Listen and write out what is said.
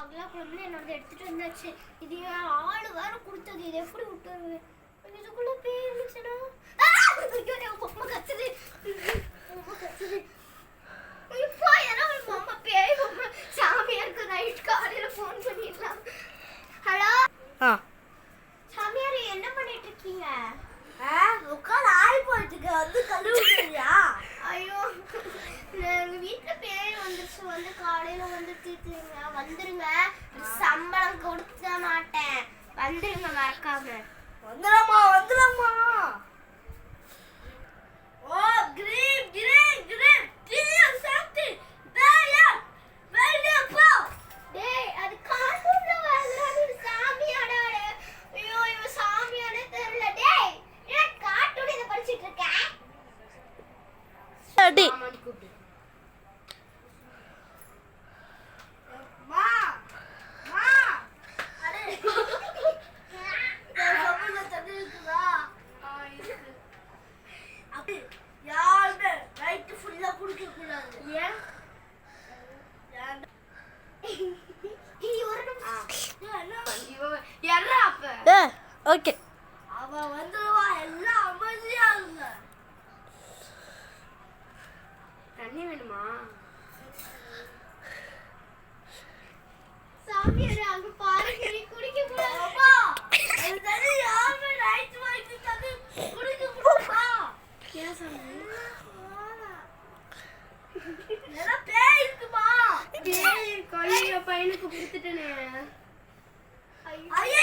அகலா குழம்புல என்னோட எடுத்துட்டு வந்தாச்சு. இது ஆளு வேற கொடுத்தது. இது எப்படி விட்டுருவேன்? இதுக்குள்ள பேய் இருந்துச்சுன்னா அம்மா கத்துது. அம்மா கத்துது. இப்போ ஏன்னா அம்மா பேய் சாமியாருக்கு நைட் காலையில ஃபோன் பண்ணிடலாம். ஹலோ சாமியார், என்ன பண்ணிட்டு இருக்கீங்க? உட்காந்து ஆய் போயிட்டு வந்து கழுவுறியா? ஐயோ, எங்க வீட்டுல பேய் வந்துருச்சு. வந்து காலையில வந்து தீர்த்துருங்க. வந்துருங்க, சம்பளம் கொடுக்க மாட்டேன். வந்துருங்க மறக்காம. வந்துடமா வந்துடமா. ஓ கிரீம் கிரீம் கிரீம் கிரீம் சாப்பிட்டு வேலையா வேலையா போ. டேய், அது கார்ட்டூன்ல வரது சாமியாடா. ஐயோ, இவன் சாமியானே தெரியல. டேய், ஏன் கார்ட்டூன் இத படிச்சிட்டு இருக்க? அடி மா மா அடே சபல தடுக்குதா. அப்படி யாருமே நைட் ஃபுல்லா குடிக்க கூடாது. ஏன்? ஓகே, அவ வந்துருவா. எல்லாம் அமைதியா இருங்க. தண்ணி வேணுமா? சாமியார், அங்க பாருங்க, நீ குடிக்க கூடாது. அப்பா, அது தண்ணி யாருமே நைட் வாங்கி தண்ணி குடிக்க கூடாதா? ஏன் சாமி? என்ன பேய் இருக்குமா? டேய், கையில பையனுக்கு கொடுத்துட்டேனே. ஐயா